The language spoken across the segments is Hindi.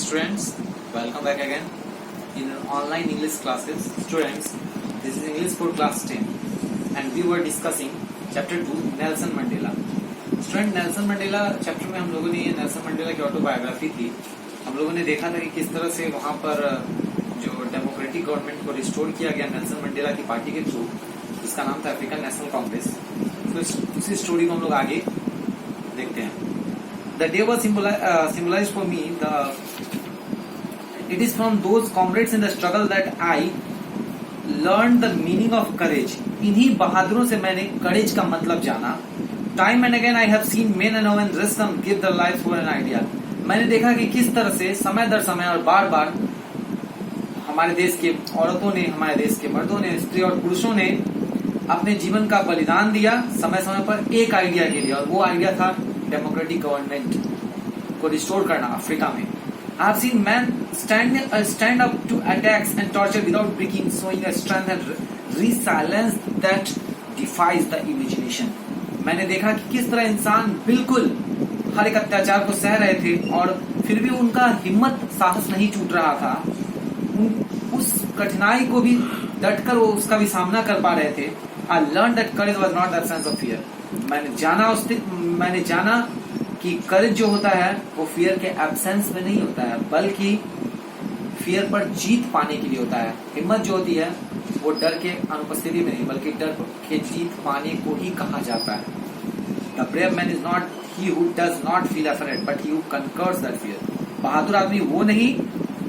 students, welcome back again in online English classes. Students, this is English for class 10 and we were discussing chapter 2 Nelson Mandela. Student, Nelson Mandela chapter में हम लोगों ने ये नेल्सन मंडेला की ऑटोबायोग्राफी थी. हम लोगों ने देखा था कि किस तरह से वहां पर जो डेमोक्रेटिक गवर्नमेंट को रिस्टोर किया गया नेल्सन मंडेला की पार्टी के थ्रू, जिसका नाम था अफ्रीकन नेशनल कांग्रेस. तो उसी स्टोरी को हम लोग आगे देखते हैं. The day was symbolized for me. It is from those comrades in the struggle that I learned the meaning of courage. इन्हीं बहादुरों से मैंने courage का मतलब जाना. Time and again I have seen men and women risk them, give their lives for an idea. मैंने देखा कि किस तरह से समय दर समय और बार बार हमारे देश के औरतों ने, हमारे देश के मर्दों ने, स्त्री और पुरुषों ने अपने जीवन का बलिदान दिया समय समय पर एक आइडिया के लिए, और वो आइडिया था डेमोक्रेटिक गवर्नमेंट को रिस्टोर करना अफ्रीका में. I have seen men stand up to attacks and torture without breaking, showing a strength and resilience that defies the imagination. मैंने देखा कि किस तरह इंसान बिल्कुल हर एक अत्याचार को सह रहे थे और फिर भी उनका हिम्मत, साहस नहीं टूट रहा था. उस कठिनाई को भी डटकर वो उसका भी सामना कर पा रहे थे. I learned that courage was not the absence of fear. मैंने जाना कि करेज जो होता है वो फियर के एब्सेंस में नहीं होता है, बल्कि फियर पर जीत पाने के लिए होता है. हिम्मत जो होती है वो डर के अनुपस्थिति में नहीं, बल्कि डर के जीत पाने को ही कहा जाता है. The brave man is not he who does not feel afraid, but he who conquers that fear. बहादुर आदमी वो नहीं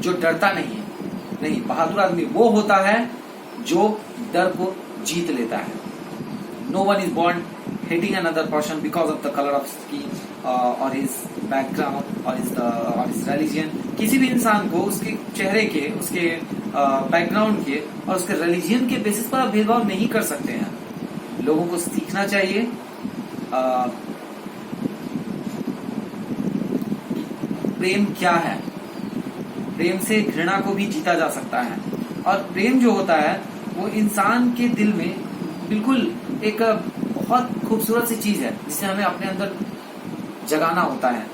जो डरता नहीं है. नहीं, बहादुर आदमी वो होता है जो डर को जीत लेता है. No one is born hating another person because of the color of skin or his background or his religion. किसी भी इंसान को उसके चेहरे के, उसके बैकग्राउंड के और उसके रिलीजन के बेसिस पर आप भेदभाव नहीं कर सकते हैं. लोगों को सीखना चाहिए प्रेम क्या है. प्रेम से घृणा को भी जीता जा सकता है, और प्रेम जो होता है वो इंसान के दिल में बिल्कुल एक बहुत खूबसूरत सी चीज है जिसे हमें अपने अंदर जगाना होता है.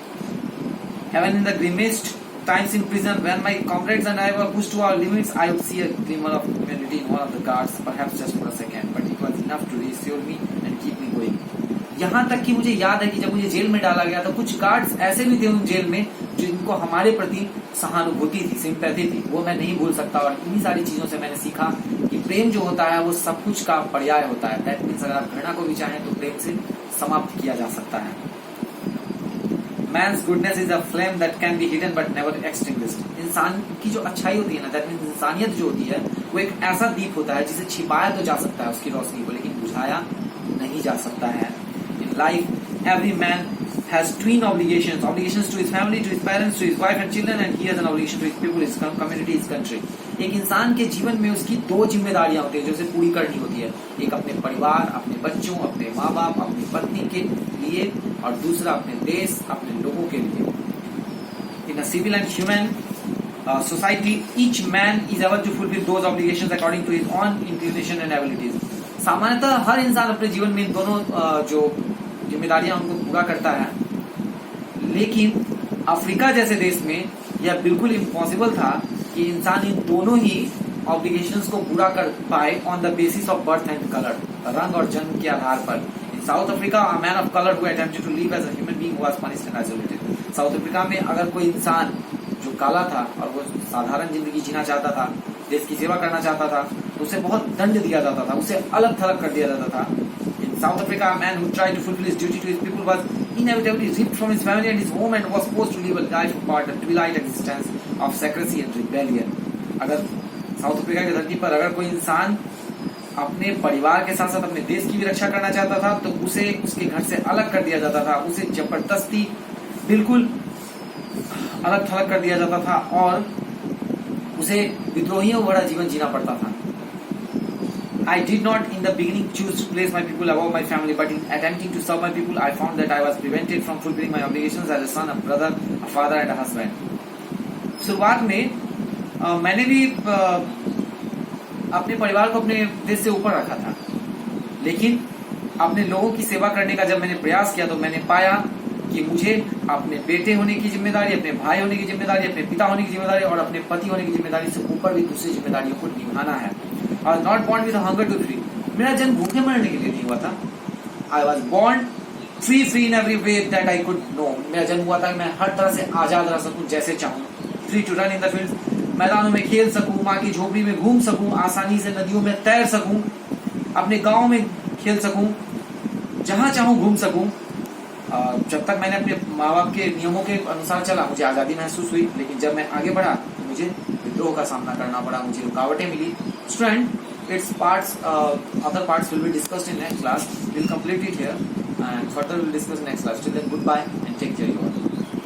Even in the grimmest times in prison, when my comrades and I were pushed to our limits, I would see a glimmer of humanity in one of the guards, perhaps just for a second, but it was enough to reassure me and keep me going. यहाँ तक कि मुझे याद है कि जब मुझे जेल में डाला गया तो कुछ गार्ड्स ऐसे भी थे उन जेल में जिनको हमारे प्रति सहानुभूति थी, सिंपैथी थी. वो मैं नहीं भूल सकता, और इन्हीं सारी चीजों से मैंने सीखा कि प्रेम जो होता है वो सब कुछ का पर्याय होता है. दैट मीन्स अगर आप घृणा को भी चाहें तो प्रेम से समाप्त किया जा सकता है. Man's goodness is a flame that can be hidden but never extinguished. इंसान की जो अच्छाई होती है ना, दैट मीन्स इंसानियत जो होती है वो एक ऐसा दीप होता है जिसे छिपाया तो जा सकता है उसकी रोशनी को, लेकिन बुझाया नहीं जा सकता है. In life, every man has twin obligations to his family, to his parents, to his wife and children, and he has an obligation to his people, his community, his country. एक इंसान के जीवन में उसकी दो जिम्मेदारियां होती है जो उसे पूरी करनी होती है. एक अपने परिवार, अपने बच्चों, अपने माँ बाप, अपनी पत्नी के लिए, और दूसरा अपने देश, अपने लोगों के लिए. In a civil and human society, each man is able to fulfill those obligations according to his own inclination and abilities. सामान्यतः हर इंसान अपने जीवन में इन दोनों जो जिम्मेदारियां उनको पूरा करता है, लेकिन अफ्रीका जैसे देश में यह बिल्कुल इम्पॉसिबल था कि इंसान इन दोनों ही ऑब्लिगेशंस को पूरा कर पाए on the basis of birth and colour, रंग और जन्म के आधार पर. In South Africa, a man of colour who attempted to live as a human being was punished and isolated. South Africa में अगर कोई इंसान जो काला था और वो साधारण जिंदगी जीना चाहता था, देश की सेवा करना चाहता था, तो उसे बहुत दंड दिया जाता था, उसे अलग थलग कर दिया जाता था. In South Africa, a man who tried to fulfill his duty to his people was inevitably ripped from his family and his home and was forced to live a life apart, a twilight existence of secrecy and rebellion. अगर साउथ अफ्रीका की धरती पर अगर कोई इंसान अपने परिवार के साथ साथ अपने देश की भी रक्षा करना चाहता था तो उसे उसके घर से अलग कर दिया जाता था, उसे जबरदस्ती बिल्कुल अलग थलग कर दिया जाता था और उसे विद्रोहियों भरा जीवन जीना पड़ता था. I did not in the beginning choose to place my people above my family, but in attempting to serve my people, I found that I was prevented from fulfilling my obligations as a son, a brother, a father and a husband. शुरुआत में मैंने भी अपने परिवार को अपने देश से ऊपर रखा था, लेकिन अपने लोगों की सेवा करने का जब मैंने प्रयास किया तो मैंने पाया कि कि मुझे अपने बेटे होने की जिम्मेदारी, अपने भाई होने की जिम्मेदारी, अपने पिता होने की जिम्मेदारी और अपने पति होने की जिम्मेदारी से ऊपर भी दूसरी जिम्मेदारियों को निभाना है। और not born with hunger to free, मेरा जन्म भूखे मरने के लिए नहीं हुआ था। I was born free in every way that I could know, मेरा जन्म हुआ था कि मैं हर तरह से आजाद रह सकूं जैसे चाहूं, free to run in the field, मैदानों में खेल सकूं, माँ की झोपड़ी में घूम सकूं, आसानी से नदियों में तैर सकूं, अपने गांव में खेल सकूं, जहां चाहूं घूम सकूं। जब तक मैंने अपने माँ बाप के नियमों के अनुसार चला मुझे आजादी महसूस हुई, लेकिन जब मैं आगे बढ़ा तो मुझे विद्रोह का सामना करना पड़ा, मुझे रुकावटें मिली। Student, it's parts, other parts will be discussed in next class. We'll complete it here and further we'll discuss next class. Till then, goodbye.